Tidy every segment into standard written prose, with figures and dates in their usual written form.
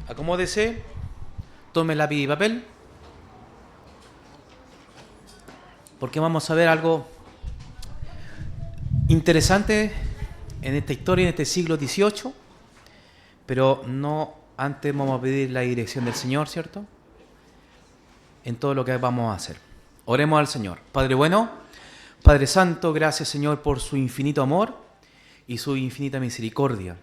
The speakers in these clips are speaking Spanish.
Acomódese, tome lápiz y papel, porque vamos a ver algo interesante en esta historia, en este siglo XVIII, pero no antes vamos a pedir la dirección del Señor, ¿cierto? En todo lo que vamos a hacer. Oremos al Señor. Padre bueno, Padre Santo, gracias Señor por su infinito amor y su infinita misericordia.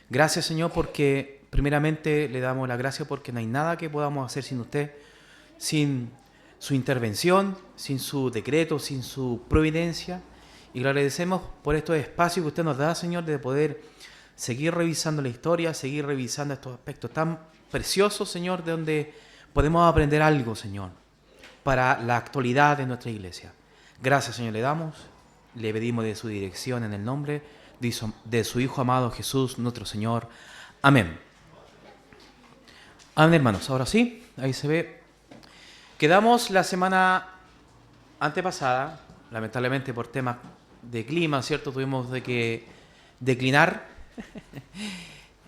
Gracias Señor porque primeramente le damos la gracia porque no hay nada que podamos hacer sin usted, sin su intervención, sin su decreto, sin su providencia. Y le agradecemos por estos espacios que usted nos da, Señor, de poder seguir revisando la historia, seguir revisando estos aspectos tan preciosos, Señor, de donde podemos aprender algo, Señor, para la actualidad de nuestra iglesia. Gracias, Señor, le damos, le pedimos de su dirección en el nombre de su Hijo amado Jesús, nuestro Señor. Amén. Amén, hermanos. Ahora sí, ahí se ve. Quedamos la semana antepasada, lamentablemente por temas de clima, ¿cierto? Tuvimos de que declinar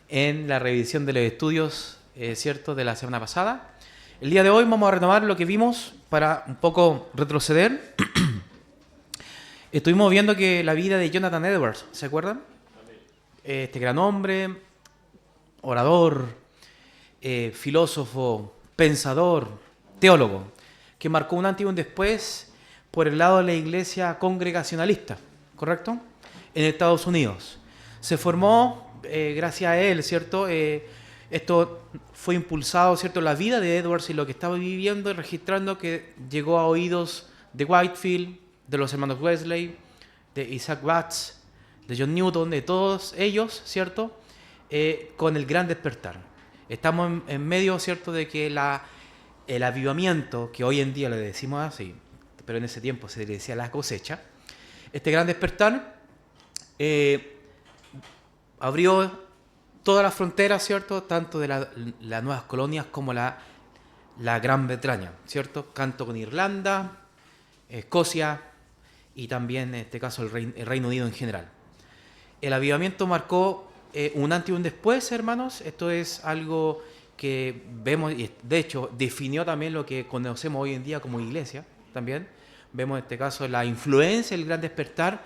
en la revisión de los estudios, ¿cierto?, de la semana pasada. El día de hoy vamos a renovar lo que vimos para un poco retroceder. Estuvimos viendo que la vida de Jonathan Edwards, ¿se acuerdan? Este gran hombre, orador, filósofo, pensador, teólogo, que marcó un antes y un después por el lado de la iglesia congregacionalista, ¿correcto? En Estados Unidos. Se formó gracias a él, ¿cierto? Esto fue impulsado, ¿cierto? La vida de Edwards y lo que estaba viviendo y registrando que llegó a oídos de Whitefield, de los hermanos Wesley, de Isaac Watts, de John Newton, de todos ellos, ¿cierto? Con el gran despertar. Estamos en medio, ¿cierto?, de que el avivamiento, que hoy en día le decimos así, pero en ese tiempo se le decía la cosecha, este gran despertar abrió todas las fronteras, ¿cierto?, tanto de las nuevas colonias como la Gran Bretaña, ¿cierto?, tanto con Irlanda, Escocia y también en este caso el Reino Unido en general. El avivamiento marcó un antes y un después, hermanos. Esto es algo que vemos y de hecho definió también lo que conocemos hoy en día como iglesia también. Vemos en este caso la influencia del gran despertar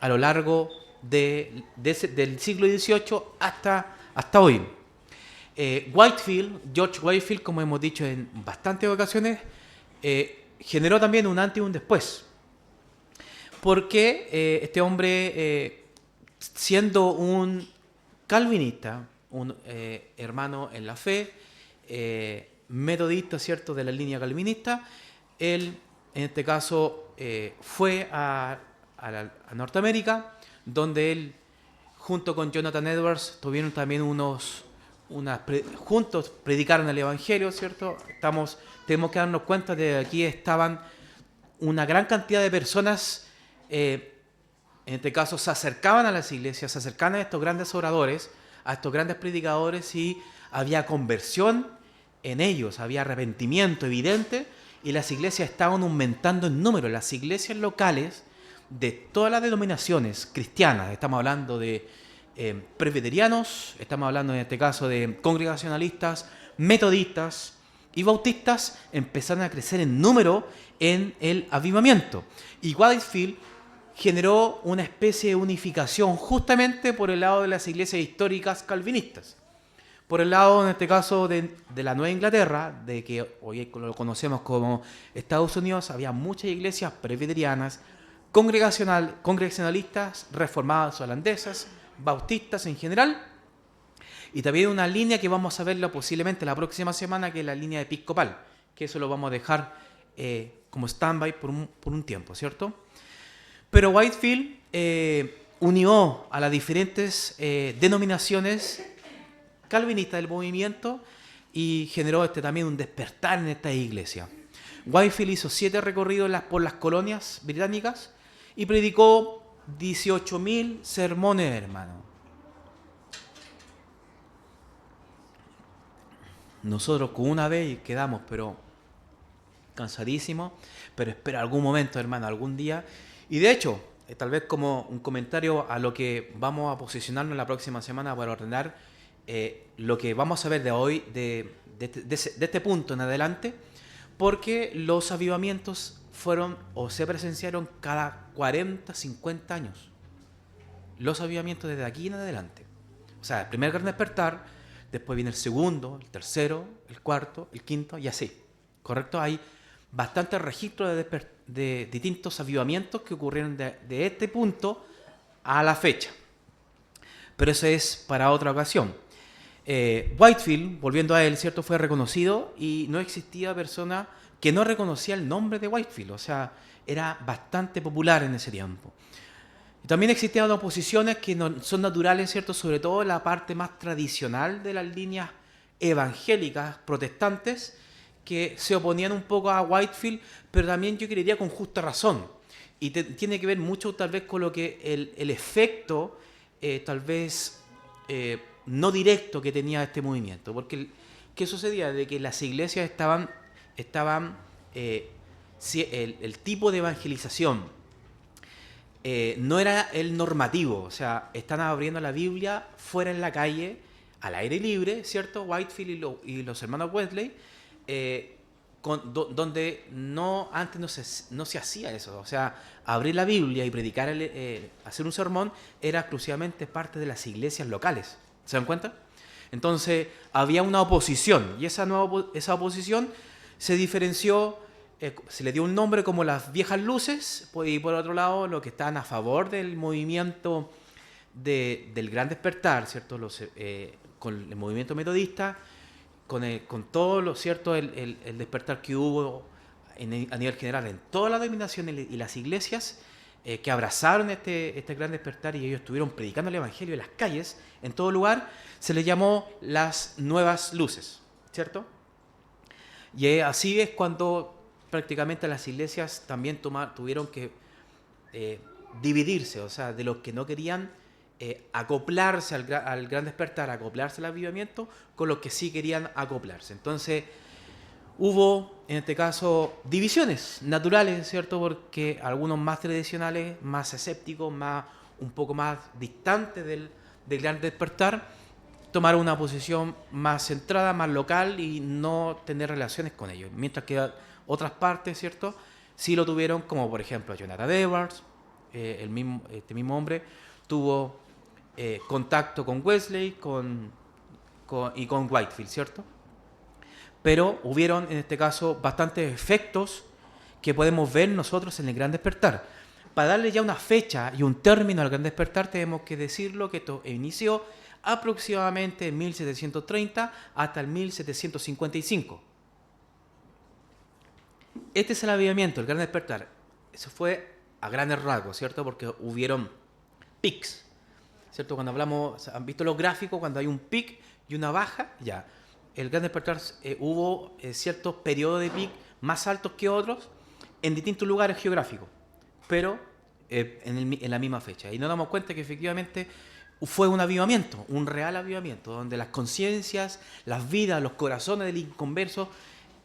a lo largo del siglo XVIII hasta hoy. George Whitefield, como hemos dicho en bastantes ocasiones, generó también un antes y un después. Porque este hombre, siendo un calvinista, un hermano en la fe, metodista, ¿cierto?, de la línea calvinista, él, en este caso, fue a Norteamérica, donde él, junto con Jonathan Edwards, tuvieron también juntos predicaron el Evangelio, ¿cierto? Tenemos que darnos cuenta de que aquí estaban una gran cantidad de personas, en este caso se acercaban a las iglesias, se acercaban a estos grandes oradores, a estos grandes predicadores, y había conversión en ellos, había arrepentimiento evidente, y las iglesias estaban aumentando en número. Las iglesias locales de todas las denominaciones cristianas, estamos hablando de presbiterianos, estamos hablando en este caso de congregacionalistas, metodistas y bautistas, empezaron a crecer en número en el avivamiento. Y Whitefield generó una especie de unificación justamente por el lado de las iglesias históricas calvinistas. Por el lado, en este caso, de la Nueva Inglaterra, de que hoy lo conocemos como Estados Unidos, había muchas iglesias presbiterianas, congregacionalistas, reformadas holandesas, bautistas en general, y también una línea que vamos a verla posiblemente la próxima semana, que es la línea episcopal, que eso lo vamos a dejar como stand-by por un tiempo, ¿cierto? Pero Whitefield unió a las diferentes denominaciones calvinistas del movimiento y generó también un despertar en esta iglesia. Whitefield hizo 7 recorridos por las colonias británicas y predicó 18.000 sermones, hermano. Nosotros con una vez quedamos, pero cansadísimos, pero espero algún momento, hermano, algún día. Y de hecho, tal vez como un comentario a lo que vamos a posicionarnos la próxima semana para ordenar lo que vamos a ver de hoy, de este punto en adelante, porque los avivamientos fueron o se presenciaron cada 40, 50 años. Los avivamientos desde aquí en adelante. O sea, el primer gran despertar, después viene el segundo, el tercero, el cuarto, el quinto y así. ¿Correcto? Hay bastantes registros de distintos avivamientos que ocurrieron de este punto a la fecha. Pero eso es para otra ocasión. Whitefield, volviendo a él, ¿cierto?, fue reconocido y no existía persona que no reconocía el nombre de Whitefield. O sea, era bastante popular en ese tiempo. Y también existían oposiciones que no, son naturales, ¿cierto?, sobre todo en la parte más tradicional de las líneas evangélicas protestantes, que se oponían un poco a Whitefield, pero también yo creería con justa razón. Y tiene que ver mucho tal vez con lo que el efecto tal vez no directo que tenía este movimiento. Porque ¿qué sucedía? De que las iglesias estaban el tipo de evangelización no era el normativo. O sea, están abriendo la Biblia fuera en la calle, al aire libre, ¿cierto? Whitefield y los hermanos Wesley, donde antes no se hacía eso. O sea, abrir la Biblia y predicar, hacer un sermón, era exclusivamente parte de las iglesias locales. ¿Se dan cuenta? Entonces, había una oposición, y esa oposición se diferenció, se le dio un nombre como las viejas luces, y por otro lado, los que estaban a favor del movimiento del Gran Despertar, ¿cierto? Con el movimiento metodista, con todo lo cierto, el despertar que hubo a nivel general en toda la dominación y las iglesias que abrazaron este gran despertar, y ellos estuvieron predicando el evangelio en las calles, en todo lugar, se les llamó las nuevas luces, ¿cierto? Y así es cuando prácticamente las iglesias también tuvieron que dividirse, o sea, de los que no querían acoplarse al gran despertar, acoplarse al avivamiento, con los que sí querían acoplarse. Entonces hubo, en este caso, divisiones naturales, ¿cierto? Porque algunos más tradicionales, más escépticos, un poco más distantes del gran despertar, tomaron una posición más centrada, más local y no tener relaciones con ellos. Mientras que otras partes, ¿cierto?, sí lo tuvieron, como por ejemplo Jonathan Edwards, este mismo hombre, tuvo contacto con Wesley y con Whitefield, ¿cierto? Pero hubieron, en este caso, bastantes efectos que podemos ver nosotros en el Gran Despertar. Para darle ya una fecha y un término al Gran Despertar, tenemos que decirlo que esto inició aproximadamente en 1730 hasta el 1755. Este es el avivamiento, el Gran Despertar. Eso fue a grandes rasgos, ¿cierto? Porque hubieron pics, ¿cierto? Cuando hablamos, ¿han visto los gráficos? Cuando hay un pic y una baja, ya. El Gran Despertar hubo ciertos periodos de pic más altos que otros en distintos lugares geográficos, pero en la misma fecha. Y nos damos cuenta que efectivamente fue un avivamiento, un real avivamiento, donde las conciencias, las vidas, los corazones del inconverso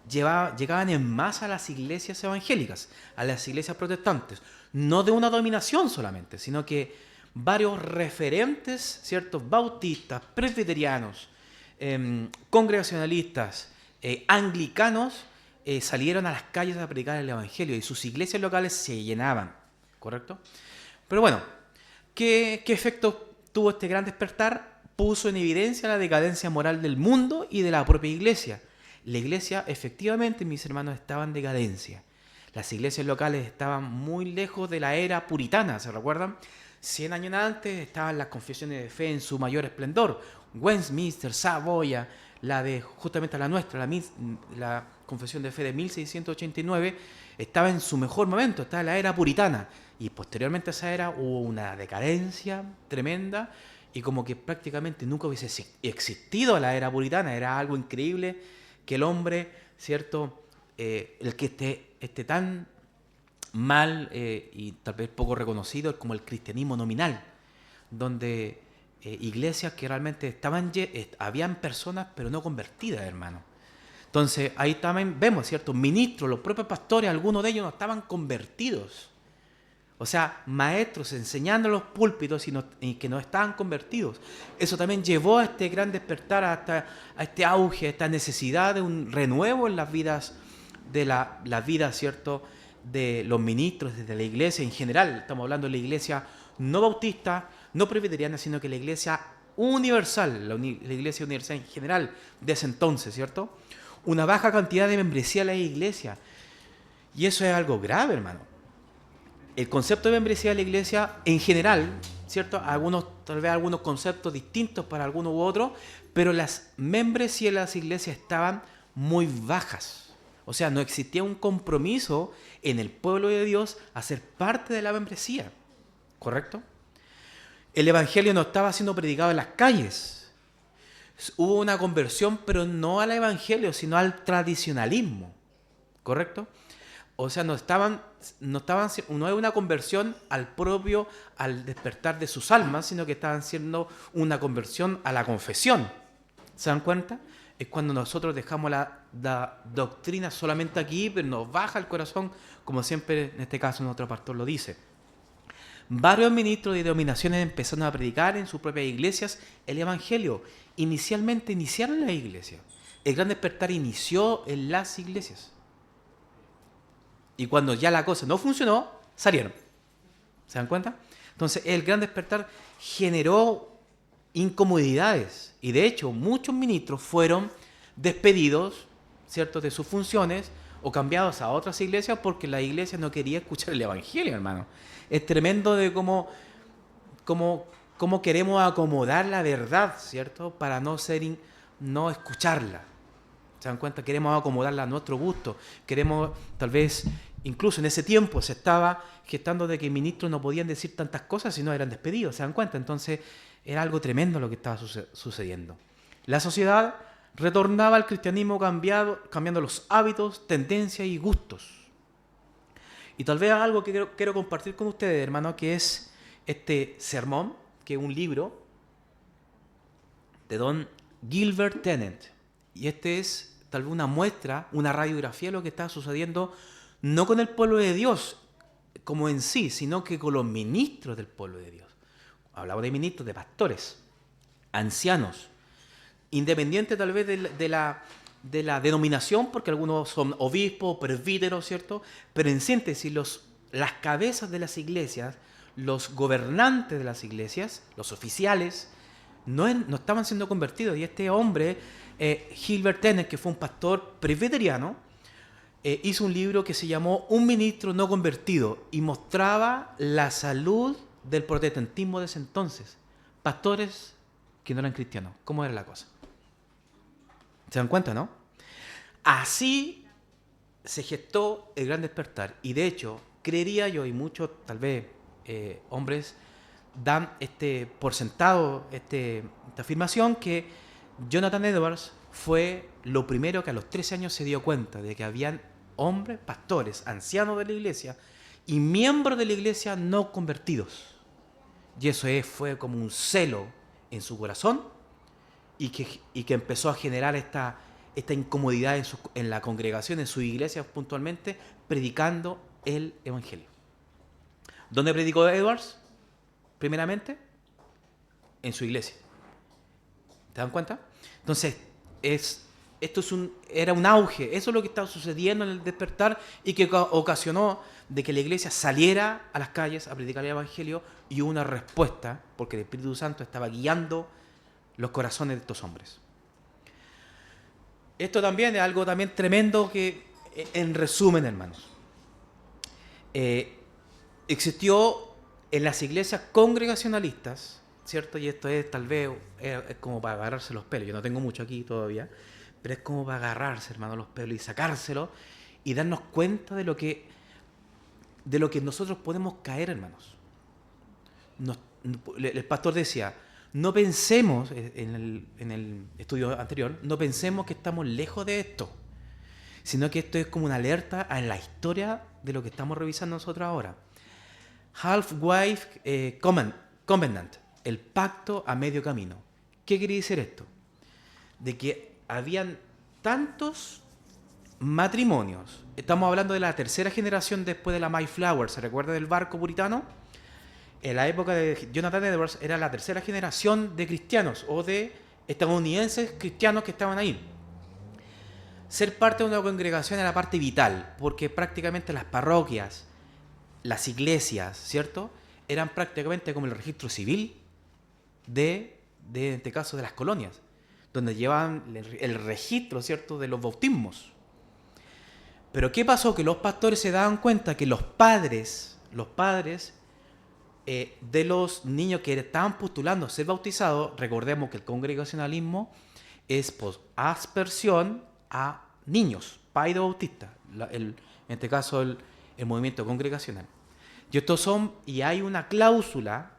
llegaban en masa a las iglesias evangélicas, a las iglesias protestantes, no de una dominación solamente, sino que varios referentes, ciertos bautistas, presbiterianos, congregacionalistas, anglicanos, salieron a las calles a predicar el evangelio y sus iglesias locales se llenaban, ¿correcto? Pero bueno, ¿qué efecto tuvo este gran despertar? Puso en evidencia la decadencia moral del mundo y de la propia iglesia. La iglesia, efectivamente, mis hermanos, estaba en decadencia. Las iglesias locales estaban muy lejos de la era puritana, ¿se recuerdan? 100 años antes estaban las confesiones de fe en su mayor esplendor. Westminster, Saboya, justamente la nuestra, la confesión de fe de 1689, estaba en su mejor momento, estaba en la era puritana. Y posteriormente a esa era hubo una decadencia tremenda y como que prácticamente nunca hubiese existido la era puritana. Era algo increíble que el hombre, ¿cierto?, el que esté tan mal y tal vez poco reconocido como el cristianismo nominal, donde iglesias que realmente habían personas pero no convertidas, hermano. Entonces ahí también vemos, ¿cierto?, ministros, los propios pastores, algunos de ellos no estaban convertidos. O sea, maestros enseñando en los púlpitos y que no estaban convertidos. Eso también llevó a este gran despertar, a este auge, a esta necesidad de un renuevo en las vidas, las vidas, ¿cierto?, de los ministros, de la iglesia en general. Estamos hablando de la iglesia no bautista, no presbiteriana, sino que la iglesia universal, la iglesia universal en general de ese entonces, ¿cierto? Una baja cantidad de membresía en la iglesia. Y eso es algo grave, hermano. El concepto de membresía de la iglesia en general, ¿cierto? Tal vez algunos conceptos distintos para algunos u otros, pero las membresías de las iglesias estaban muy bajas. O sea, no existía un compromiso en el pueblo de Dios a ser parte de la membresía. ¿Correcto? El evangelio no estaba siendo predicado en las calles. Hubo una conversión, pero no al evangelio, sino al tradicionalismo. ¿Correcto? O sea, no es una conversión al despertar de sus almas, sino que estaban haciendo una conversión a la confesión. ¿Se dan cuenta? Es cuando nosotros dejamos la doctrina solamente aquí, pero nos baja el corazón, como siempre en este caso nuestro pastor lo dice. Varios ministros de denominaciones empezaron a predicar en sus propias iglesias el evangelio. Inicialmente iniciaron las iglesias. El gran despertar inició en las iglesias. Y cuando ya la cosa no funcionó, salieron. ¿Se dan cuenta? Entonces, el gran despertar generó incomodidades. Y de hecho, muchos ministros fueron despedidos, ¿cierto?, de sus funciones o cambiados a otras iglesias porque la iglesia no quería escuchar el evangelio, hermano. Es tremendo de cómo queremos acomodar la verdad, ¿cierto?, para no escucharla. ¿Se dan cuenta? Queremos acomodarla a nuestro gusto. Queremos, tal vez, incluso en ese tiempo se estaba gestando de que ministros no podían decir tantas cosas si no eran despedidos. ¿Se dan cuenta? Entonces, era algo tremendo lo que estaba sucediendo. La sociedad retornaba al cristianismo cambiando los hábitos, tendencias y gustos. Y tal vez algo que quiero compartir con ustedes, hermano, que es este sermón, que es un libro de don Gilbert Tennent. Y este es tal vez una muestra, una radiografía de lo que está sucediendo, no con el pueblo de Dios como en sí, sino que con los ministros del pueblo de Dios. Hablamos de ministros, de pastores, ancianos, independiente tal vez de la denominación, porque algunos son obispos, presbíteros, ¿cierto? Pero en síntesis, las cabezas de las iglesias, los gobernantes de las iglesias, los oficiales, no estaban siendo convertidos. Y este hombre, Gilbert Tennent, que fue un pastor presbiteriano, hizo un libro que se llamó Un ministro no convertido y mostraba la salud del protestantismo de ese entonces. Pastores que no eran cristianos. ¿Cómo era la cosa? ¿Se dan cuenta, no? Así se gestó el gran despertar. Y de hecho, creería yo, y muchos tal vez hombres dan por sentado esta afirmación, que Jonathan Edwards fue lo primero que a los 13 años se dio cuenta de que habían hombres, pastores, ancianos de la iglesia y miembros de la iglesia no convertidos. Y eso fue como un celo en su corazón y que empezó a generar esta incomodidad en la congregación, en su iglesia puntualmente, predicando el evangelio. ¿Dónde predicó Edwards? Primeramente, en su iglesia. ¿Te dan cuenta? Entonces, era un auge. Eso es lo que estaba sucediendo en el despertar y que ocasionó de que la iglesia saliera a las calles a predicar el evangelio, y hubo una respuesta porque el Espíritu Santo estaba guiando los corazones de estos hombres. Esto también es algo también tremendo que, en resumen, hermanos, existió en las iglesias congregacionalistas, ¿cierto? Y esto es tal vez es como para agarrarse los pelos. Yo no tengo mucho aquí todavía, pero es como para agarrarse, hermano, los pelos y sacárselos y darnos cuenta de lo que nosotros podemos caer, hermanos. El pastor decía, no pensemos, en el estudio anterior, no pensemos que estamos lejos de esto, sino que esto es como una alerta en la historia de lo que estamos revisando nosotros ahora. Half-Way Covenant, el pacto a medio camino. ¿Qué quiere decir esto? De que habían tantos matrimonios. Estamos hablando de la tercera generación después de la Mayflower. ¿Se recuerda del barco puritano? En la época de Jonathan Edwards era la tercera generación de cristianos o de estadounidenses cristianos que estaban ahí. Ser parte de una congregación era parte vital, porque prácticamente las parroquias, las iglesias, ¿cierto?, eran prácticamente como el registro civil en este caso, de las colonias, donde llevaban el registro, ¿cierto?, de los bautismos. Pero ¿qué pasó? Que los pastores se daban cuenta que los padres de los niños que estaban postulando a ser bautizados, recordemos que el congregacionalismo es aspersión a niños, paido bautista, en este caso el movimiento congregacional. Y hay una cláusula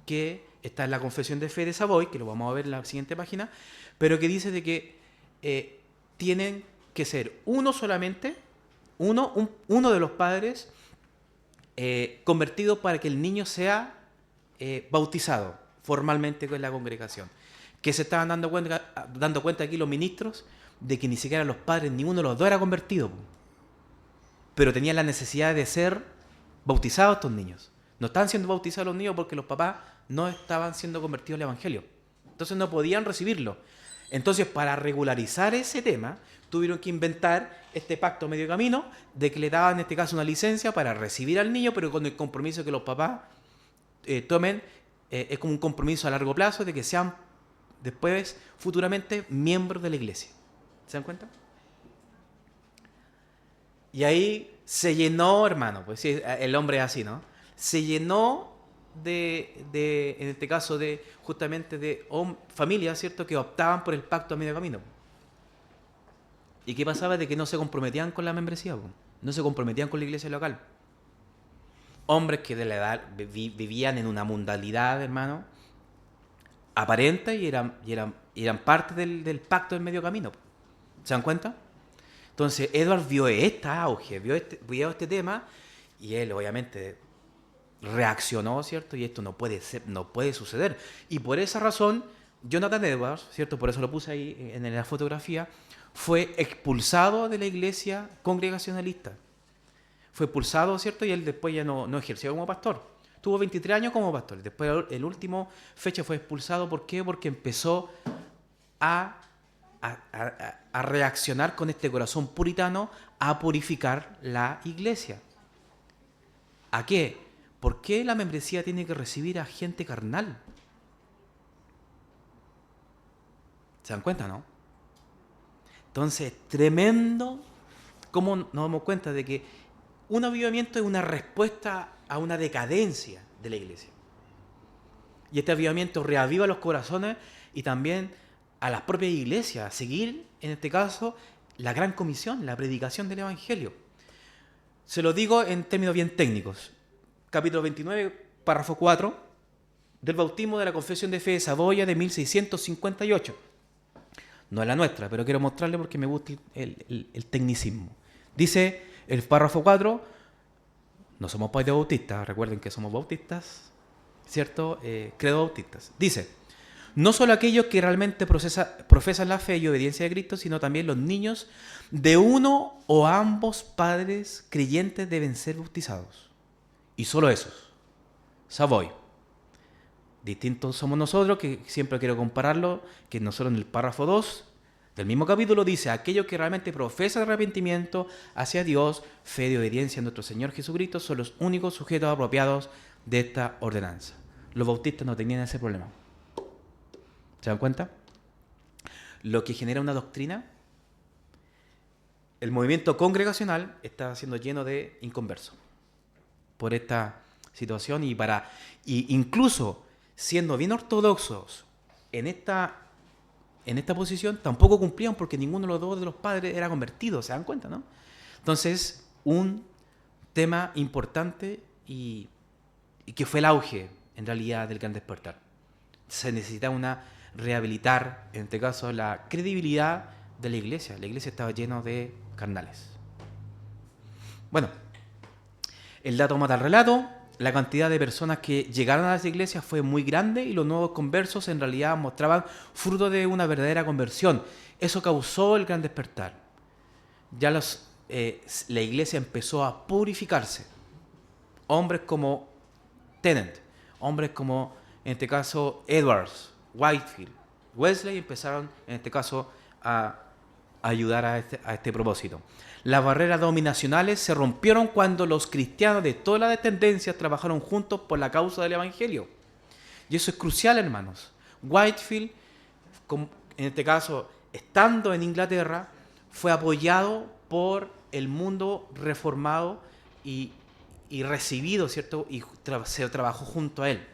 que está en la Confesión de Fe de Savoy, que lo vamos a ver en la siguiente página, pero que dice de que tienen que ser uno de los padres convertido para que el niño sea bautizado formalmente con la congregación. Que se estaban dando cuenta aquí los ministros de que ni siquiera los padres, ninguno de los dos era convertido, pero tenían la necesidad de ser bautizados estos niños. No estaban siendo bautizados los niños porque los papás no estaban siendo convertidos al Evangelio. Entonces no podían recibirlo. Entonces, para regularizar ese tema, tuvieron que inventar este pacto medio camino de que le daban en este caso una licencia para recibir al niño, pero con el compromiso que los papás tomen, es como un compromiso a largo plazo de que sean después, futuramente, miembros de la iglesia. ¿Se dan cuenta? Y ahí se llenó, hermano, pues sí, el hombre es así, ¿no? Se llenó en este caso, justamente de familias, ¿cierto?, que optaban por el pacto a medio camino. ¿Y qué pasaba? De que no se comprometían con la membresía, no se comprometían con la iglesia local. Hombres que de la edad vivían en una mundanalidad, hermano, aparente, y eran parte del pacto del medio camino. ¿Se dan cuenta? Entonces, Edward vio vio este tema, y él obviamente reaccionó, ¿cierto? Y esto no puede suceder. Y por esa razón, Jonathan Edwards, ¿cierto?, por eso lo puse ahí en la fotografía, fue expulsado de la iglesia congregacionalista. Fue expulsado, ¿cierto? Y él después ya no ejerció como pastor. Tuvo 23 años como pastor. Después, el último fecha, fue expulsado. ¿Por qué? Porque empezó a reaccionar con este corazón puritano a purificar la iglesia. ¿A qué? ¿Por qué la membresía tiene que recibir a gente carnal? ¿Se dan cuenta, no? Entonces, tremendo cómo nos damos cuenta de que un avivamiento es una respuesta a una decadencia de la iglesia. Y este avivamiento reaviva los corazones y también a las propias iglesias a seguir, en este caso, la gran comisión, la predicación del Evangelio. Se lo digo en términos bien técnicos. Capítulo 29, párrafo 4, del bautismo de la Confesión de Fe de Saboya de 1658. No es la nuestra, pero quiero mostrarle porque me gusta el tecnicismo. Dice el párrafo 4, no somos paidos bautistas, recuerden que somos bautistas, ¿cierto? Credo bautistas. Dice, no solo aquellos que realmente profesan la fe y obediencia de Cristo, sino también los niños de uno o ambos padres creyentes deben ser bautizados. Y solo esos. Savoy. Distintos somos nosotros, que siempre quiero compararlo, que nosotros en el párrafo 2 del mismo capítulo dice, aquellos que realmente profesan arrepentimiento hacia Dios, fe y obediencia a nuestro Señor Jesucristo, son los únicos sujetos apropiados de esta ordenanza. Los bautistas no tenían ese problema. ¿Se dan cuenta? Lo que genera una doctrina, el movimiento congregacional está siendo lleno de inconversos por esta situación y incluso siendo bien ortodoxos en esta posición, tampoco cumplían porque ninguno de los dos de los padres era convertido, ¿se dan cuenta, no? Entonces, un tema importante y que fue el auge, en realidad, del Gran Despertar. Se necesitaba rehabilitar, en este caso, la credibilidad de la iglesia. La iglesia estaba llena de carnales. Bueno, el dato mata el relato. La cantidad de personas que llegaron a las iglesias fue muy grande y los nuevos conversos en realidad mostraban fruto de una verdadera conversión. Eso causó el Gran Despertar. ya la iglesia empezó a purificarse. Hombres como Tennant, hombres como, en este caso, Edwards, Whitefield, Wesley, empezaron, en este caso, a ayudar a este propósito. Las barreras dominacionales se rompieron cuando los cristianos de todas las tendencias trabajaron juntos por la causa del Evangelio. Y eso es crucial, hermanos. Whitefield, en este caso, estando en Inglaterra, fue apoyado por el mundo reformado y recibido, ¿cierto? Y se trabajó junto a él.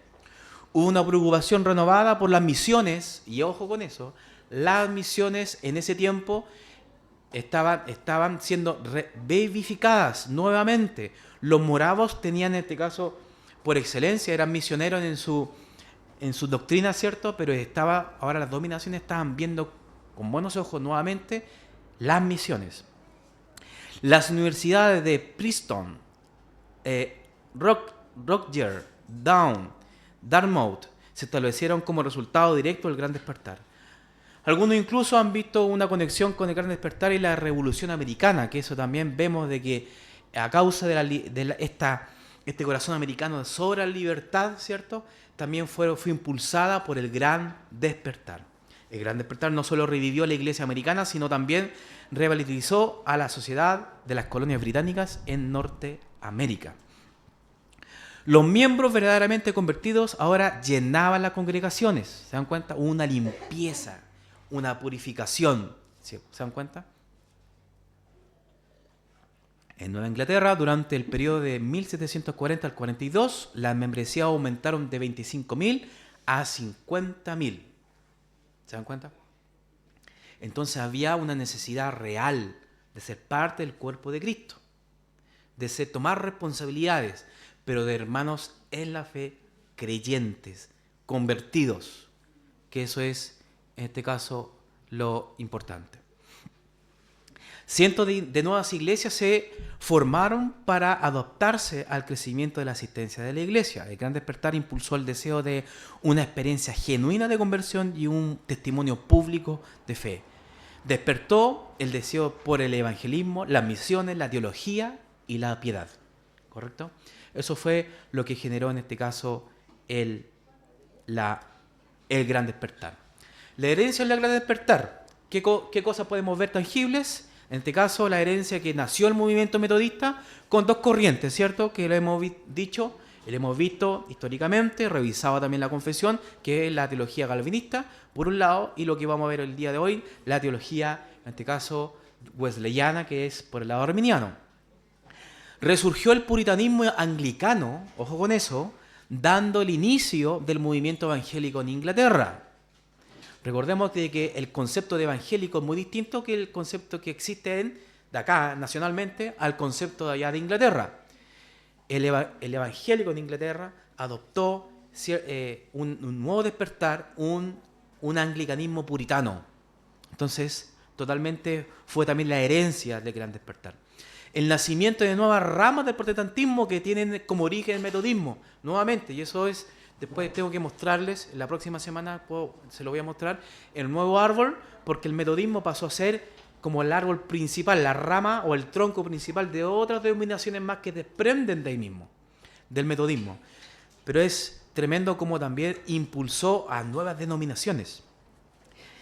Hubo una preocupación renovada por las misiones, y ojo con eso, las misiones en ese tiempo estaban siendo revivificadas nuevamente. Los moravos tenían, en este caso, por excelencia, eran misioneros en su doctrina, ¿cierto? Pero ahora las dominaciones estaban viendo con buenos ojos nuevamente las misiones. Las universidades de Princeton, Rutgers, Dartmouth se establecieron como resultado directo del Gran Despertar. Algunos incluso han visto una conexión con el Gran Despertar y la Revolución Americana, que eso también vemos de que a causa de este corazón americano sobre la libertad, ¿cierto? También fue impulsada por el Gran Despertar. El Gran Despertar no solo revivió la iglesia americana, sino también revitalizó a la sociedad de las colonias británicas en Norteamérica. Los miembros verdaderamente convertidos ahora llenaban las congregaciones. ¿Se dan cuenta? Una limpieza, una purificación. ¿Se dan cuenta? En Nueva Inglaterra, durante el periodo de 1740 al 42, las membresías aumentaron de 25.000 a 50.000. ¿Se dan cuenta? Entonces había una necesidad real de ser parte del cuerpo de Cristo, de tomar responsabilidades, pero de hermanos en la fe, creyentes, convertidos, que eso es, en este caso, lo importante. Cientos de nuevas iglesias se formaron para adaptarse al crecimiento de la asistencia de la iglesia. El Gran Despertar impulsó el deseo de una experiencia genuina de conversión y un testimonio público de fe. Despertó el deseo por el evangelismo, las misiones, la teología y la piedad. ¿Correcto? Eso fue lo que generó en este caso el Gran Despertar. La herencia del Gran Despertar. ¿Qué cosas podemos ver tangibles? En este caso, la herencia que nació el movimiento metodista con dos corrientes, ¿cierto? Que lo hemos dicho, lo hemos visto históricamente, revisado también la confesión, que es la teología calvinista, por un lado, y lo que vamos a ver el día de hoy, la teología, en este caso, wesleyana, que es por el lado arminiano. Resurgió el puritanismo anglicano, ojo con eso, dando el inicio del movimiento evangélico en Inglaterra. Recordemos de que el concepto de evangélico es muy distinto que el concepto que existe de acá, nacionalmente, al concepto de allá de Inglaterra. El evangélico en Inglaterra adoptó un nuevo despertar, un anglicanismo puritano. Entonces, totalmente fue también la herencia del Gran Despertar. El nacimiento de nuevas ramas del protestantismo que tienen como origen el metodismo, nuevamente, y eso es... Después tengo que mostrarles, la próxima semana se lo voy a mostrar, el nuevo árbol, porque el metodismo pasó a ser como el árbol principal, la rama o el tronco principal de otras denominaciones más que desprenden de ahí mismo, del metodismo. Pero es tremendo como también impulsó a nuevas denominaciones.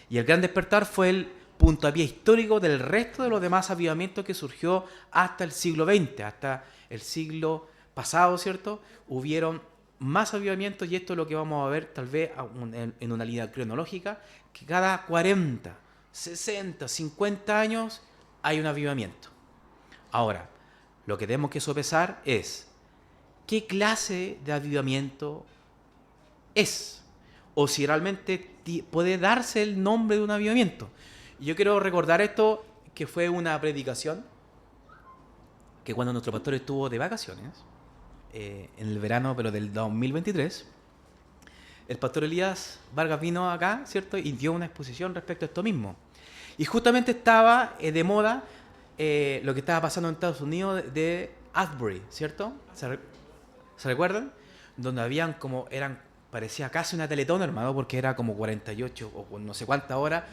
Y el Gran Despertar fue el puntapié histórico del resto de los demás avivamientos que surgió hasta el siglo XX, hasta el siglo pasado, ¿cierto? Hubieron más avivamientos, y esto es lo que vamos a ver tal vez en una línea cronológica, que cada 40, 60, 50 años hay un avivamiento. Ahora, lo que tenemos que sopesar es qué clase de avivamiento es, o si realmente puede darse el nombre de un avivamiento. Y yo quiero recordar esto, que fue una predicación que cuando nuestro pastor estuvo de vacaciones, en el verano, pero del 2023, el pastor Elías Vargas vino acá, ¿cierto? Y dio una exposición respecto a esto mismo. Y justamente estaba de moda lo que estaba pasando en Estados Unidos de Asbury, ¿cierto? ¿Se recuerdan? Donde habían parecía casi una Teletón, hermano, porque era como 48 o no sé cuántas horas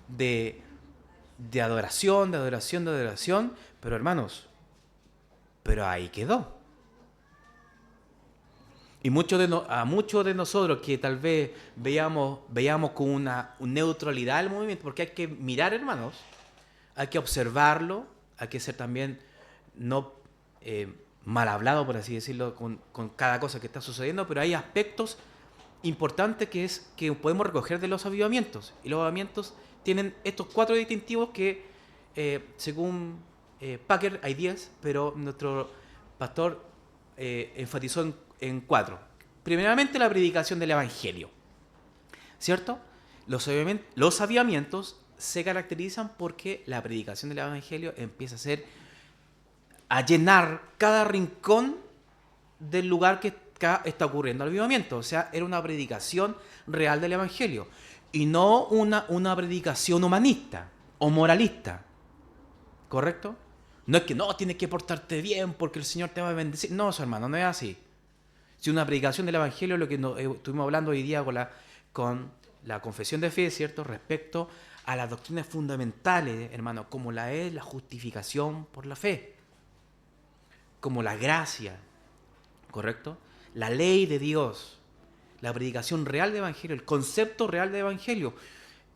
de de adoración, de adoración, de adoración, pero hermanos, pero ahí quedó. Y a muchos de nosotros que tal vez veíamos con una neutralidad el movimiento, porque hay que mirar, hermanos, hay que observarlo, hay que ser también no mal hablado, por así decirlo, con cada cosa que está sucediendo, pero hay aspectos importantes que podemos recoger de los avivamientos. Y los avivamientos tienen estos 4 distintivos que, según Packer, hay 10, pero nuestro pastor enfatizó en 4. Primeramente, la predicación del Evangelio, ¿cierto? Los avivamientos se caracterizan porque la predicación del Evangelio empieza a llenar cada rincón del lugar que está ocurriendo el avivamiento. O sea, era una predicación real del Evangelio y no una predicación humanista o moralista, ¿correcto? No es que no, tienes que portarte bien porque el Señor te va a bendecir. No, eso, hermano, no es así. Si una predicación del Evangelio, lo que estuvimos hablando hoy día con la confesión de fe, ¿cierto? Respecto a las doctrinas fundamentales, hermano, como la es la justificación por la fe, como la gracia, ¿correcto? La ley de Dios, la predicación real del Evangelio, el concepto real del Evangelio,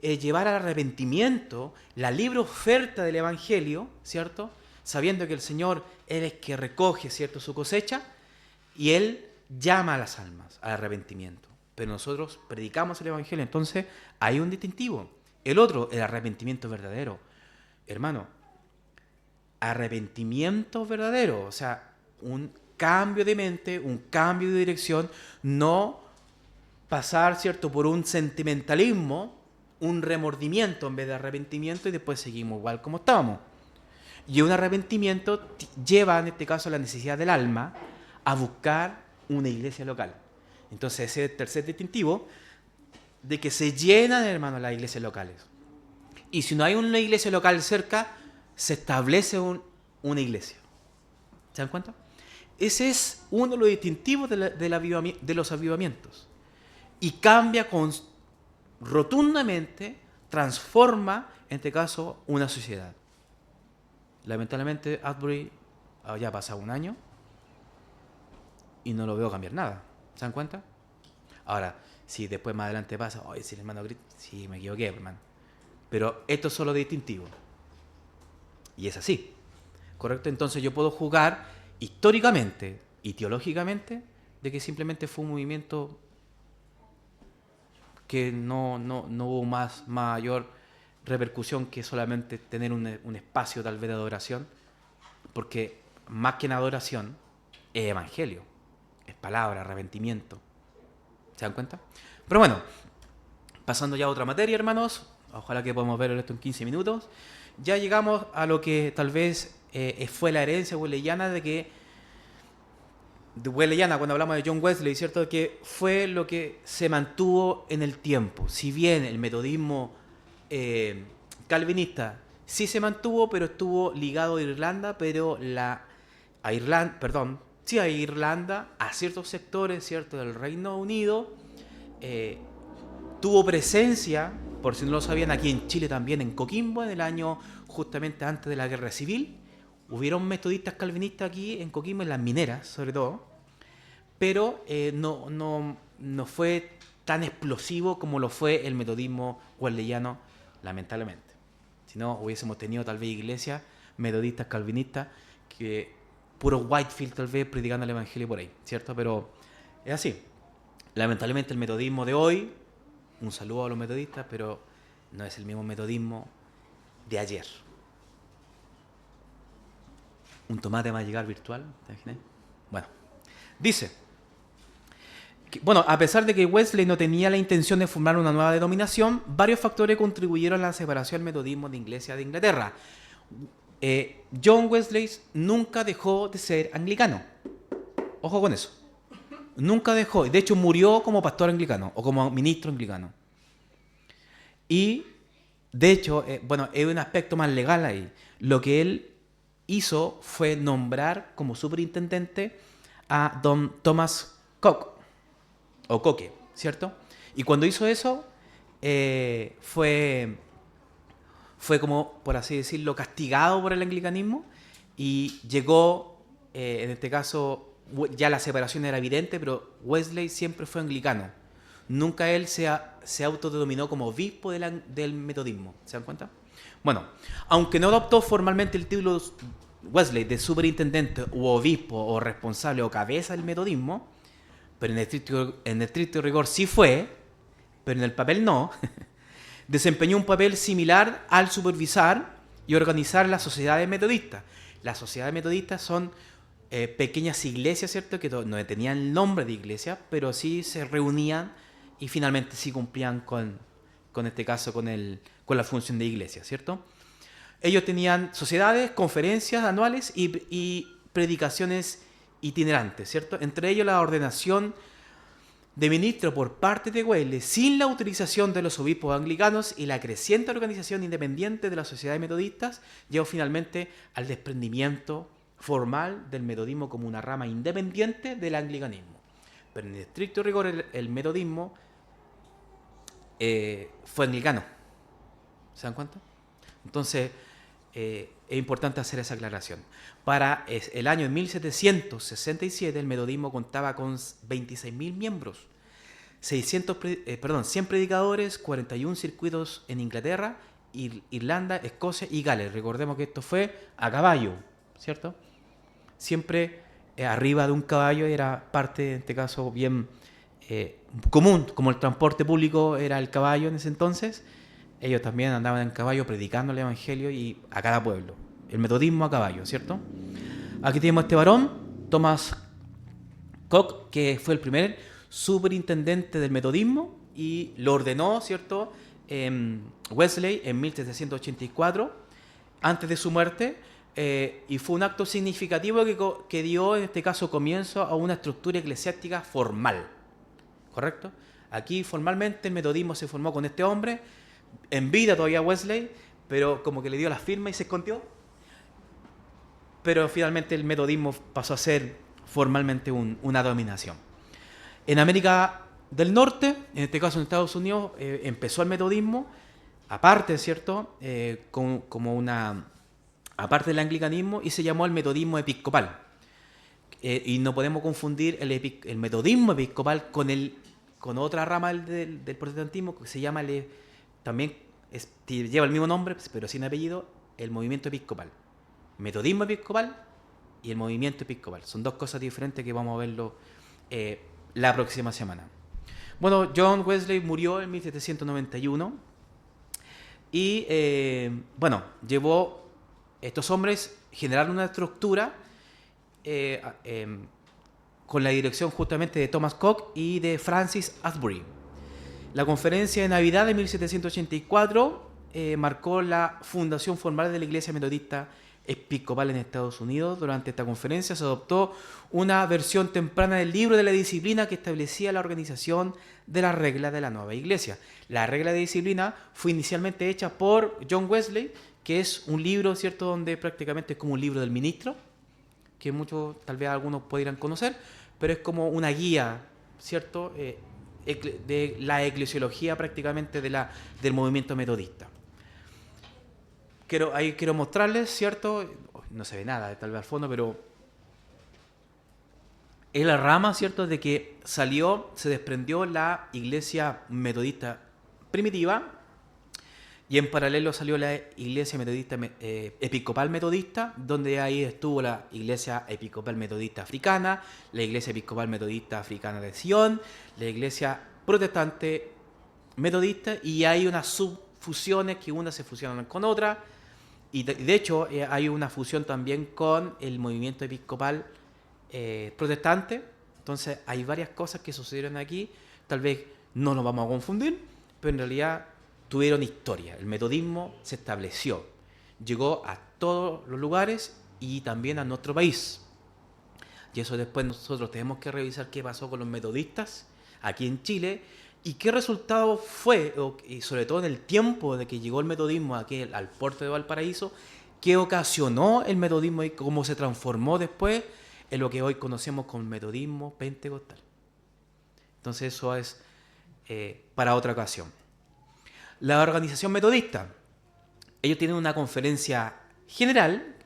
llevar al arrepentimiento, la libre oferta del Evangelio, ¿cierto? Sabiendo que el Señor, Él es que recoge, ¿cierto?, su cosecha, y Él llama a las almas al arrepentimiento. Pero nosotros predicamos el Evangelio, entonces hay un distintivo. El otro, el arrepentimiento verdadero. Hermano, arrepentimiento verdadero, o sea, un cambio de mente, un cambio de dirección, no pasar, ¿cierto?, por un sentimentalismo, un remordimiento en vez de arrepentimiento y después seguimos igual como estábamos. Y un arrepentimiento lleva, en este caso, la necesidad del alma a buscar una iglesia local. Entonces ese es el tercer distintivo de que se llenan, hermanos, las iglesias locales. Y si no hay una iglesia local cerca, se establece una iglesia. ¿Se dan cuenta? Ese es uno de los distintivos de los avivamientos. Y cambia rotundamente, transforma, en este caso, una sociedad. Lamentablemente, Asbury ya ha pasado un año y no lo veo cambiar nada. ¿Se dan cuenta? Ahora, si después más adelante pasa, oye, si el hermano Grit, sí, me equivoqué, hermano. Pero esto es solo distintivo. Y es así. ¿Correcto? Entonces yo puedo jugar históricamente y teológicamente de que simplemente fue un movimiento que no hubo mayor repercusión que solamente tener un espacio tal vez de adoración, porque más que en adoración es evangelio, es palabra, arrepentimiento. ¿Se dan cuenta? Pero bueno, pasando ya a otra materia, hermanos, ojalá que podamos ver esto en 15 minutos, ya llegamos a lo que tal vez fue la herencia wesleyana cuando hablamos de John Wesley, ¿cierto? Que fue lo que se mantuvo en el tiempo. Si bien el metodismo calvinista sí se mantuvo, pero estuvo ligado a Irlanda, pero a Irlanda, a ciertos sectores, ¿cierto?, del Reino Unido, tuvo presencia, por si no lo sabían, aquí en Chile también, en Coquimbo, en el año justamente antes de la Guerra Civil. Hubieron metodistas calvinistas aquí en Coquimbo, en las mineras, sobre todo, pero no fue tan explosivo como lo fue el metodismo wesleyano, lamentablemente. Si no, hubiésemos tenido tal vez iglesias metodistas calvinistas que puro Whitefield tal vez predicando el evangelio por ahí, ¿cierto? Pero es así. Lamentablemente el metodismo de hoy, un saludo a los metodistas, pero no es el mismo metodismo de ayer. Un tomate va a llegar virtual, ¿te imaginas? Bueno, dice, a pesar de que Wesley no tenía la intención de formar una nueva denominación, varios factores contribuyeron a la separación del metodismo de Iglesia de Inglaterra. John Wesley nunca dejó de ser anglicano. Ojo con eso. Nunca dejó. De hecho, murió como pastor anglicano o como ministro anglicano. Y, de hecho, es un aspecto más legal ahí. Lo que él hizo fue nombrar como superintendente a don Thomas Coke, ¿cierto? Y cuando hizo eso, fue fue como, por así decirlo, castigado por el anglicanismo y llegó, en este caso, ya la separación era evidente, pero Wesley siempre fue anglicano. Nunca él se autodenominó como obispo del metodismo. ¿Se dan cuenta? Bueno, aunque no adoptó formalmente el título Wesley de superintendente u obispo o responsable o cabeza del metodismo, pero en estricto rigor sí fue, pero en el papel no, desempeñó un papel similar al supervisar y organizar las sociedades metodistas. Las sociedades metodistas son pequeñas iglesias, ¿cierto? Que no tenían el nombre de iglesia, pero sí se reunían y finalmente sí cumplían con este caso, con la función de iglesia, ¿cierto? Ellos tenían sociedades, conferencias anuales y predicaciones itinerantes, ¿cierto? Entre ellos la ordenación de ministro por parte de Wesley sin la autorización de los obispos anglicanos y la creciente organización independiente de las sociedades metodistas llevó finalmente al desprendimiento formal del metodismo como una rama independiente del anglicanismo. Pero en estricto rigor el metodismo fue anglicano. ¿Se dan cuenta? Entonces es importante hacer esa aclaración. Para el año 1767 el metodismo contaba con 26.000 miembros, 100 predicadores, 41 circuitos en Inglaterra, Irlanda, Escocia y Gales. Recordemos que esto fue a caballo, ¿cierto? Siempre arriba de un caballo era parte, en este caso, bien común, como el transporte público era el caballo en ese entonces. Ellos también andaban en caballo predicando el evangelio y a cada pueblo. El metodismo a caballo, ¿cierto? Aquí tenemos a este varón, Thomas Coke, que fue el primer superintendente del metodismo y lo ordenó, ¿cierto? Wesley en 1784, antes de su muerte, y fue un acto significativo que dio, en este caso, comienzo a una estructura eclesiástica formal, ¿correcto? Aquí formalmente el metodismo se formó con este hombre, en vida todavía Wesley, pero como que le dio la firma y se escondió. Pero finalmente el metodismo pasó a ser formalmente una dominación. En América del Norte, en este caso en Estados Unidos, empezó el metodismo, aparte, ¿cierto? Aparte del anglicanismo, y se llamó el metodismo episcopal. Y no podemos confundir el metodismo episcopal con otra rama del protestantismo que se llama también lleva el mismo nombre, pero sin apellido, el movimiento episcopal. Metodismo episcopal y el movimiento episcopal. Son dos cosas diferentes que vamos a verlo la próxima semana. Bueno, John Wesley murió en 1791 y, estos hombres generaron una estructura con la dirección justamente de Thomas Coke y de Francis Asbury. La conferencia de Navidad de 1784 marcó la fundación formal de la Iglesia Metodista Episcopal en Estados Unidos. Durante esta conferencia se adoptó una versión temprana del libro de la disciplina que establecía la organización de las reglas de la nueva iglesia. La regla de disciplina fue inicialmente hecha por John Wesley, que es un libro, ¿cierto?, donde prácticamente es como un libro del ministro, que muchos, tal vez algunos podrían conocer, pero es como una guía, ¿cierto?, de la eclesiología prácticamente del movimiento metodista. Quiero mostrarles, ¿cierto? No se ve nada tal vez al fondo, pero es la rama, ¿cierto?, de que se desprendió la iglesia metodista primitiva y en paralelo salió la iglesia metodista episcopal metodista, donde ahí estuvo la iglesia episcopal metodista africana, la iglesia episcopal metodista africana de Sion, la iglesia protestante metodista, y hay unas subfusiones que unas se fusionan con otras, y de hecho hay una fusión también con el movimiento episcopal protestante. Entonces hay varias cosas que sucedieron aquí, tal vez no nos vamos a confundir, pero en realidad tuvieron historia. El metodismo se estableció, llegó a todos los lugares y también a nuestro país. Y eso después nosotros tenemos que revisar qué pasó con los metodistas aquí en Chile y qué resultado fue, y sobre todo en el tiempo de que llegó el metodismo aquí al puerto de Valparaíso, qué ocasionó el metodismo y cómo se transformó después en lo que hoy conocemos como metodismo pentecostal. Entonces eso es para otra ocasión. La organización metodista Ellos tienen una conferencia general,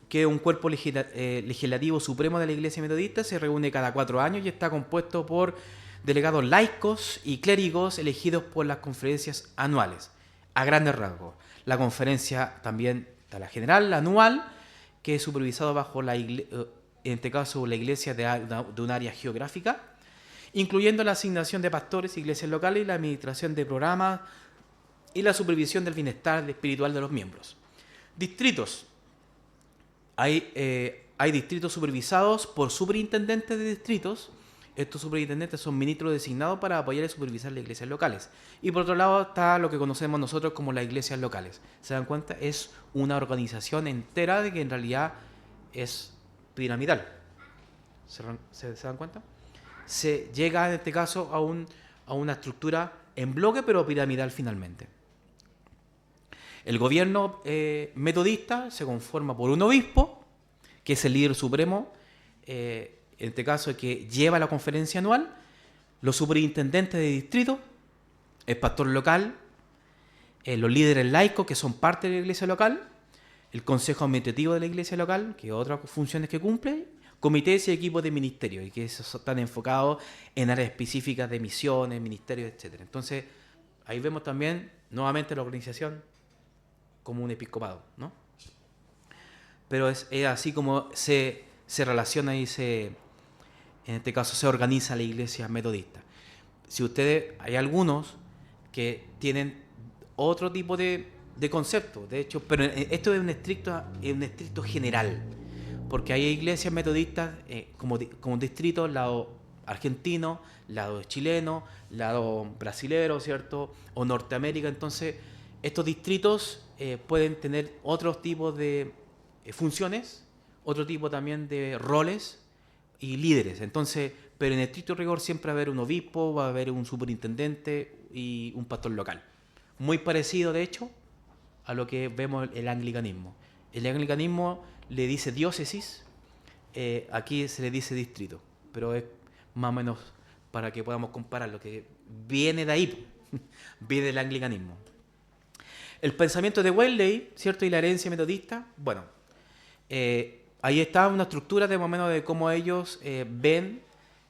que es un cuerpo legislativo supremo de la Iglesia Metodista, se reúne cada 4 años y está compuesto por delegados laicos y clérigos elegidos por las conferencias anuales, a grandes rasgos. La conferencia también está la general, la anual, que es supervisado bajo en este caso la iglesia de un área geográfica, incluyendo la asignación de pastores, iglesias locales y la administración de programas y la supervisión del bienestar espiritual de los miembros. Distritos. Hay distritos supervisados por superintendentes de distritos. Estos superintendentes son ministros designados para apoyar y supervisar las iglesias locales. Y por otro lado está lo que conocemos nosotros como las iglesias locales. ¿Se dan cuenta? Es una organización entera de que en realidad es piramidal. ¿Se dan cuenta? Se llega en este caso a una estructura en bloque, pero piramidal finalmente. El gobierno metodista se conforma por un obispo, que es el líder supremo, en este caso que lleva la conferencia anual, los superintendentes de distrito, el pastor local, los líderes laicos, que son parte de la iglesia local, el consejo administrativo de la iglesia local, que otras funciones que cumple, comités y equipos de ministerio, y que esos están enfocados en áreas específicas de misiones, ministerios, etc. Entonces, ahí vemos también nuevamente la organización como un episcopado, ¿no? Pero es así como se relaciona y en este caso se organiza la iglesia metodista. Si ustedes, hay algunos que tienen otro tipo de concepto, de hecho, pero esto es un estricto general, porque hay iglesias metodistas como distrito, lado argentino, lado chileno, lado brasilero, ¿cierto? O Norteamérica. Entonces, estos distritos pueden tener otros tipos de funciones, otro tipo también de roles y líderes. Entonces, pero en estricto rigor siempre va a haber un obispo, va a haber un superintendente y un pastor local. Muy parecido, de hecho, a lo que vemos el anglicanismo. El anglicanismo le dice diócesis, aquí se le dice distrito, pero es más o menos para que podamos comparar lo que viene de ahí, viene del anglicanismo. El pensamiento de Wesley, ¿cierto? Y la herencia metodista, bueno, ahí está una estructura de más o menos de cómo ellos ven,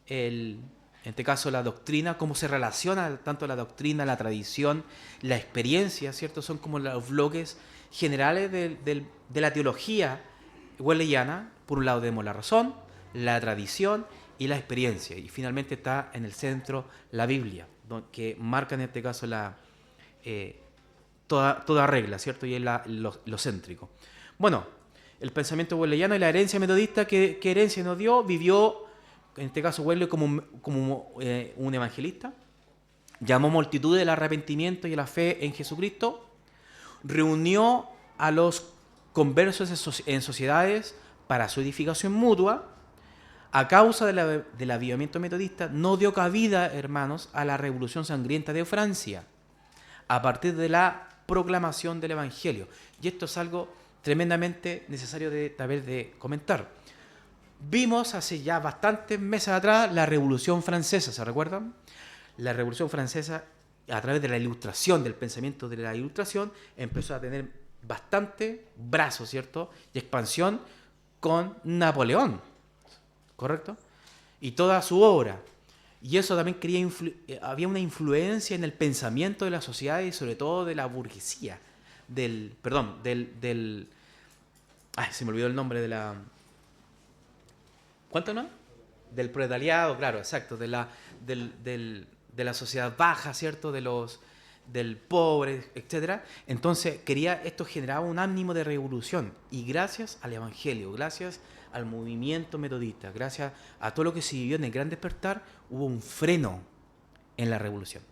en este caso la doctrina, cómo se relaciona tanto la doctrina, la tradición, la experiencia, ¿cierto? Son como los bloques generales de la teología wesleyana. Por un lado tenemos la razón, la tradición y la experiencia. Y finalmente está en el centro la Biblia, que marca en este caso toda regla, ¿cierto? Y es lo céntrico. Bueno, el pensamiento wesleyano y la herencia metodista, ¿qué herencia nos dio? Vivió, en este caso Wesley, como un evangelista. Llamó multitudes al arrepentimiento y a la fe en Jesucristo. Reunió a los conversos en sociedades para su edificación mutua. A causa del avivamiento metodista, no dio cabida, hermanos, a la revolución sangrienta de Francia, a partir de la proclamación del Evangelio. Y esto es algo tremendamente necesario de comentar. Vimos hace ya bastantes meses atrás la Revolución Francesa, ¿se recuerdan? La Revolución Francesa, a través de la Ilustración, del pensamiento de la Ilustración, empezó a tener bastante brazo, ¿cierto? Y expansión con Napoleón, ¿correcto? Y toda su obra. Y eso también había una influencia en el pensamiento de la sociedad y sobre todo de la burguesía. Ay, se me olvidó el nombre de la... ¿Cuánto no? Del proletariado, claro, exacto. De la sociedad baja, ¿cierto? Del pobre, etc. Entonces, esto generaba un ánimo de revolución. Y gracias al Evangelio, gracias al movimiento metodista, gracias a todo lo que se vivió en el Gran Despertar, hubo un freno en la revolución.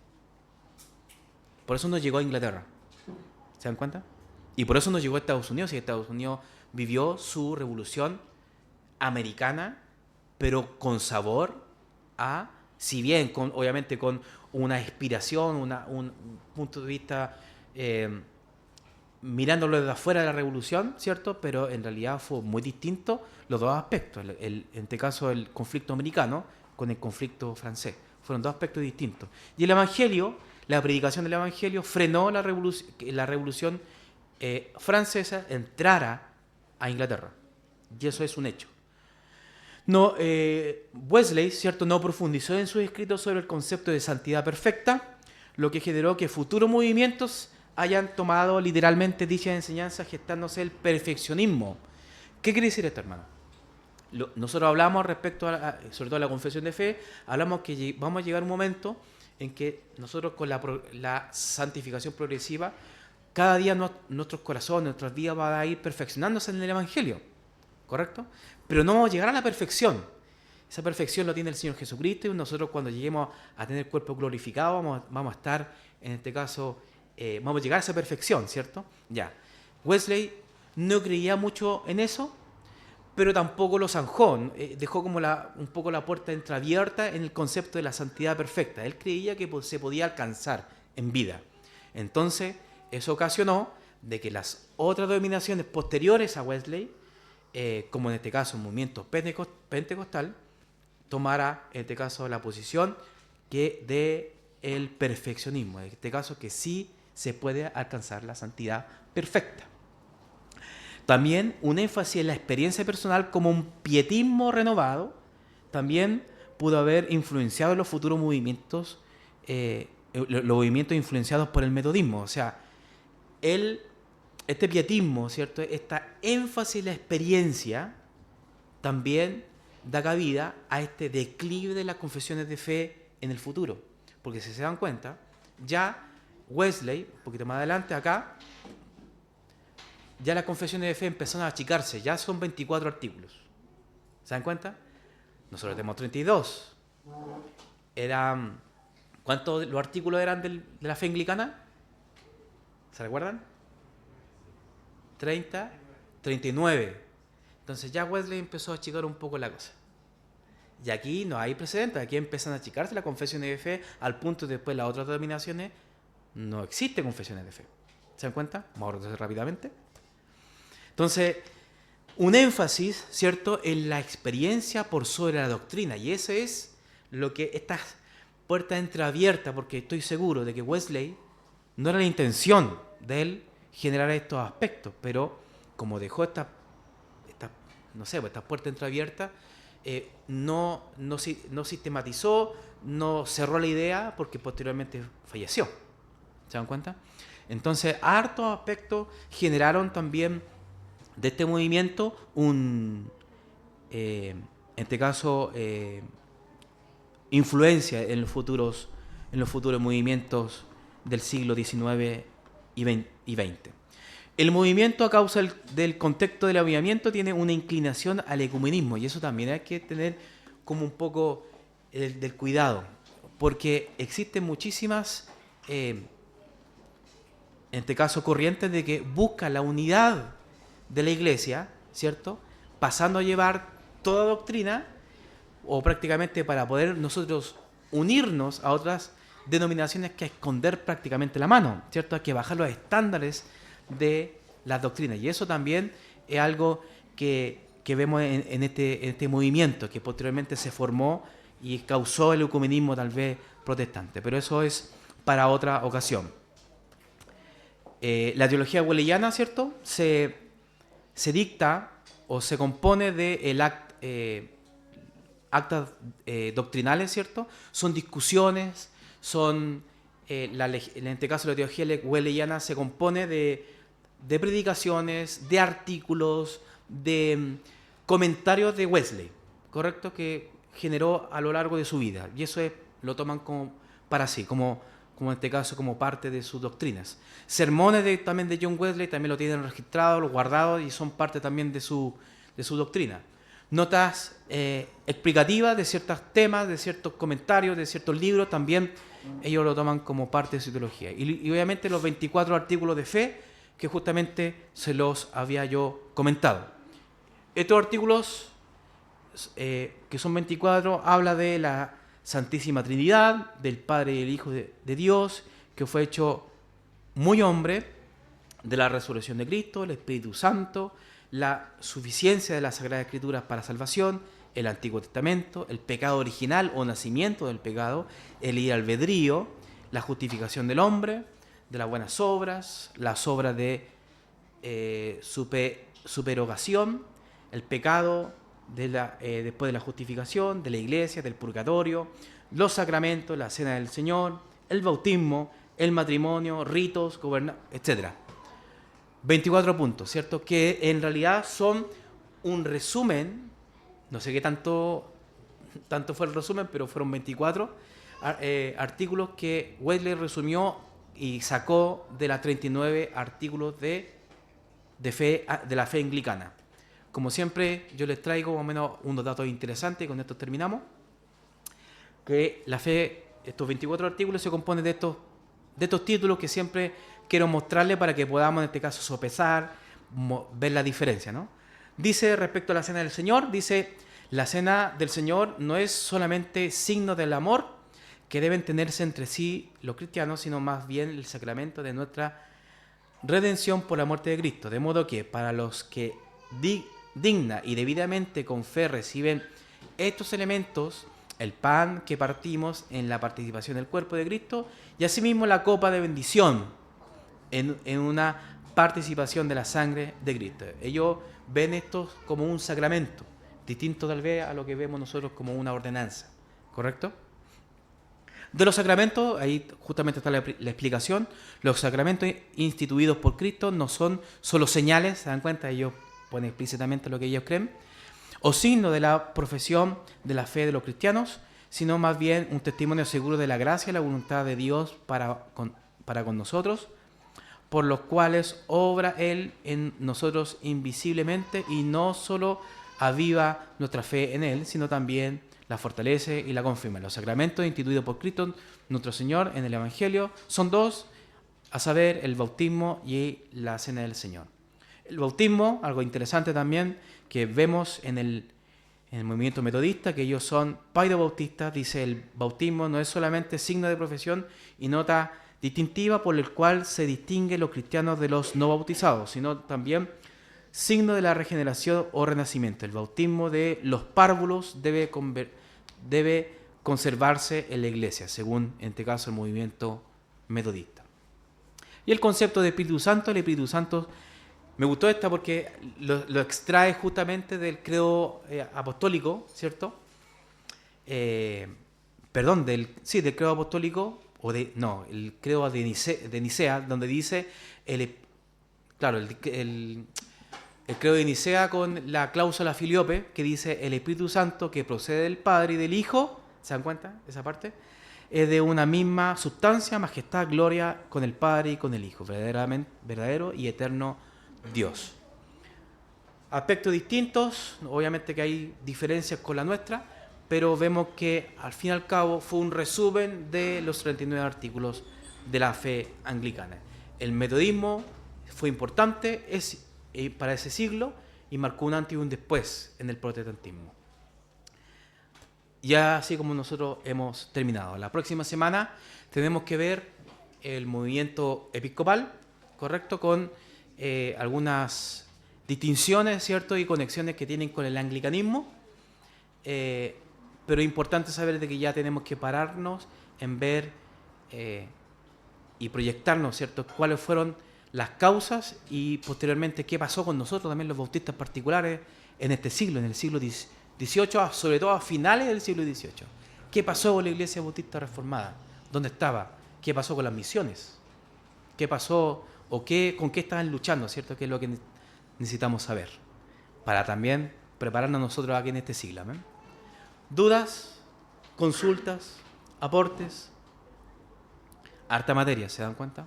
Por eso nos llegó a Inglaterra. ¿Se dan cuenta? Y por eso nos llegó a Estados Unidos, y Estados Unidos vivió su revolución americana, pero con sabor a, si bien obviamente con una inspiración, un punto de vista mirándolo desde afuera de la revolución, ¿cierto? Pero en realidad fue muy distinto los dos aspectos. En este caso, el conflicto americano con el conflicto francés. Fueron dos aspectos distintos. Y el Evangelio, la predicación del Evangelio, frenó la revolución francesa entrara a Inglaterra. Y eso es un hecho. No, Wesley, ¿cierto?, no profundizó en sus escritos sobre el concepto de santidad perfecta, lo que generó que futuros movimientos hayan tomado literalmente dicha enseñanza, gestándose el perfeccionismo. ¿Qué quiere decir esto, hermano? Nosotros hablamos respecto sobre todo a la confesión de fe, hablamos que vamos a llegar a un momento en que nosotros con la santificación progresiva, cada día nuestros corazones, nuestras vidas van a ir perfeccionándose en el Evangelio, ¿correcto? Pero no vamos a llegar a la perfección. Esa perfección lo tiene el Señor Jesucristo, y nosotros cuando lleguemos a tener el cuerpo glorificado vamos a estar, en este caso, vamos a llegar a esa perfección, ¿cierto? Ya. Wesley no creía mucho en eso, pero tampoco lo zanjó, dejó como un poco la puerta entreabierta en el concepto de la santidad perfecta. Él creía que se podía alcanzar en vida. Entonces, eso ocasionó de que las otras denominaciones posteriores a Wesley, como en este caso el movimiento pentecostal, tomara en este caso la posición que de el perfeccionismo, en este caso que sí se puede alcanzar la santidad perfecta. También un énfasis en la experiencia personal como un pietismo renovado también pudo haber influenciado en los futuros movimientos, los movimientos influenciados por el metodismo. O sea, este pietismo, ¿cierto?, esta énfasis en la experiencia también da cabida a este declive de las confesiones de fe en el futuro. Porque si se dan cuenta, ya Wesley, un poquito más adelante acá, ya las confesiones de fe empezaron a achicarse, ya son 24 artículos. ¿Se dan cuenta? Nosotros tenemos 32. ¿Cuántos los artículos eran de la fe anglicana? ¿Se recuerdan? 30, 39. Entonces ya Wesley empezó a achicar un poco la cosa. Y aquí no hay precedentes, aquí empiezan a achicarse las confesiones de fe al punto de después las otras denominaciones no existen confesiones de fe. ¿Se dan cuenta? Vamos a retroceder rápidamente. Entonces, un énfasis, ¿cierto?, en la experiencia por sobre la doctrina. Y eso es lo que estas puertas entreabiertas, porque estoy seguro de que Wesley no era la intención de él generar estos aspectos, pero como dejó estas puertas entreabiertas, no sistematizó, no cerró la idea, porque posteriormente falleció. ¿Se dan cuenta? Entonces, hartos aspectos generaron también de este movimiento en este caso, influencia en los futuros movimientos del siglo XIX y XX. El movimiento, a causa del contexto del avivamiento, tiene una inclinación al ecumenismo, y eso también hay que tener como un poco del cuidado, porque existen muchísimas, en este caso, corrientes de que buscan la unidad de la Iglesia, ¿cierto?, pasando a llevar toda doctrina, o prácticamente para poder nosotros unirnos a otras denominaciones, que a esconder prácticamente la mano, ¿cierto? Hay que bajar los estándares de las doctrinas, y eso también es algo que vemos en este movimiento que posteriormente se formó y causó el ecumenismo tal vez protestante, pero eso es para otra ocasión. La teología wesleyana, ¿cierto?, se dicta o se compone de actas doctrinales, ¿cierto? Son discusiones, en este caso la teología wesleyana se compone de predicaciones, de artículos, de comentarios de Wesley, ¿correcto?, que generó a lo largo de su vida, y eso lo toman como para sí, como en este caso como parte de sus doctrinas. Sermones también de John Wesley también lo tienen registrado, lo guardado, y son parte también de su doctrina. Notas explicativas de ciertos temas, de ciertos comentarios, de ciertos libros, también ellos lo toman como parte de su teología. Y obviamente los 24 artículos de fe, que justamente se los había yo comentado. Estos artículos, que son 24, habla de la Santísima Trinidad, del Padre y el Hijo de Dios, que fue hecho muy hombre, de la resurrección de Cristo, el Espíritu Santo, la suficiencia de las Sagradas Escrituras para salvación, el Antiguo Testamento, el pecado original o nacimiento del pecado, el libre albedrío, la justificación del hombre, de las buenas obras, las obras de supererogación, el pecado después de la justificación, de la iglesia, del purgatorio, los sacramentos, la cena del Señor, el bautismo, el matrimonio, ritos, etc. 24 puntos, ¿cierto? Que en realidad son un resumen, no sé qué tanto fue el resumen, pero fueron 24 artículos que Wesley resumió y sacó de las 39 artículos de la fe anglicana. Como siempre, yo les traigo más o menos unos datos interesantes y con esto terminamos. Que la fe, estos 24 artículos se componen de estos títulos que siempre quiero mostrarles para que podamos en este caso sopesar, ver la diferencia, ¿no? Dice respecto a la cena del Señor, dice: la cena del Señor no es solamente signo del amor que deben tenerse entre sí los cristianos, sino más bien el sacramento de nuestra redención por la muerte de Cristo. De modo que para los que digna y debidamente con fe reciben estos elementos, el pan que partimos en la participación del cuerpo de Cristo y asimismo la copa de bendición en una participación de la sangre de Cristo. Ellos ven esto como un sacramento, distinto tal vez a lo que vemos nosotros como una ordenanza, ¿correcto? De los sacramentos, ahí justamente está la explicación. Los sacramentos instituidos por Cristo no son solo señales, ¿se dan cuenta? Ellos ponen explícitamente lo que ellos creen, o signo de la profesión de la fe de los cristianos, sino más bien un testimonio seguro de la gracia y la voluntad de Dios para con nosotros, por los cuales obra Él en nosotros invisiblemente y no solo aviva nuestra fe en Él, sino también la fortalece y la confirma. Los sacramentos instituidos por Cristo nuestro Señor en el Evangelio son dos, a saber, el bautismo y la cena del Señor. El bautismo, algo interesante también, que vemos en el movimiento metodista, que ellos son paidobautistas, dice: el bautismo no es solamente signo de profesión y nota distintiva por el cual se distinguen los cristianos de los no bautizados, sino también signo de la regeneración o renacimiento. El bautismo de los párvulos debe conservarse en la iglesia, según en este caso el movimiento metodista. Y el concepto de Espíritu Santo, el Espíritu Santo, me gustó esta porque lo extrae justamente del credo apostólico, ¿cierto? Del credo apostólico, el credo de Nicea, donde dice, el credo de Nicea con la cláusula filiope, que dice: el Espíritu Santo que procede del Padre y del Hijo, ¿se dan cuenta esa parte? Es de una misma sustancia, majestad, gloria con el Padre y con el Hijo, verdadero y eterno Dios. Aspectos distintos, obviamente que hay diferencias con la nuestra, pero vemos que al fin y al cabo fue un resumen de los 39 artículos de la fe anglicana. El metodismo fue importante para ese siglo y marcó un antes y un después en el protestantismo. Ya así como nosotros hemos terminado. La próxima semana tenemos que ver el movimiento episcopal, ¿correcto? Con algunas distinciones, ¿cierto? Y conexiones que tienen con el anglicanismo. Pero es importante saber de que ya tenemos que pararnos en ver y proyectarnos, ¿cierto? Cuáles fueron las causas y posteriormente qué pasó con nosotros también los bautistas particulares en este siglo, en el siglo XVIII, sobre todo a finales del siglo XVIII. ¿Qué pasó con la Iglesia Bautista Reformada? ¿Dónde estaba? ¿Qué pasó con las misiones? ¿Qué pasó con qué estaban luchando? ¿Cierto? Que es lo que necesitamos saber para también prepararnos nosotros aquí en este siglo. ¿Amén? ¿Dudas? ¿Consultas? ¿Aportes? Harta materia, ¿se dan cuenta?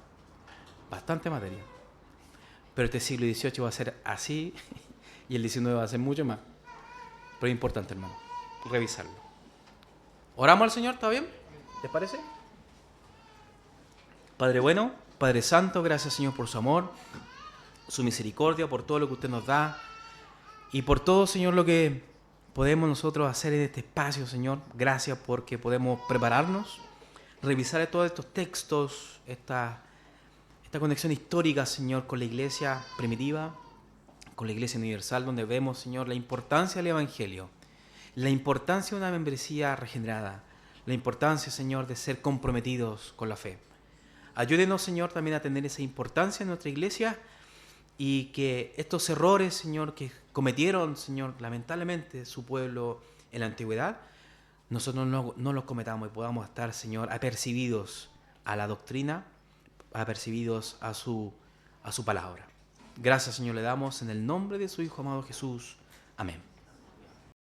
Bastante materia. Pero este siglo XVIII va a ser así y el XIX va a ser mucho más. Pero es importante, hermano, revisarlo. ¿Oramos al Señor? ¿Está bien? ¿Les parece? Padre bueno, Padre santo, gracias, Señor, por su amor, su misericordia, por todo lo que usted nos da y por todo, Señor, lo que podemos nosotros hacer en este espacio, Señor. Gracias porque podemos prepararnos, revisar todos estos textos, esta conexión histórica, Señor, con la iglesia primitiva, con la iglesia universal, donde vemos, Señor, la importancia del Evangelio, la importancia de una membresía regenerada, la importancia, Señor, de ser comprometidos con la fe. Ayúdenos, Señor, también a tener esa importancia en nuestra iglesia y que estos errores, Señor, que cometieron, Señor, lamentablemente su pueblo en la antigüedad, nosotros no los cometamos y podamos estar, Señor, apercibidos a la doctrina, apercibidos a su palabra. Gracias, Señor, le damos en el nombre de su Hijo amado Jesús. Amén.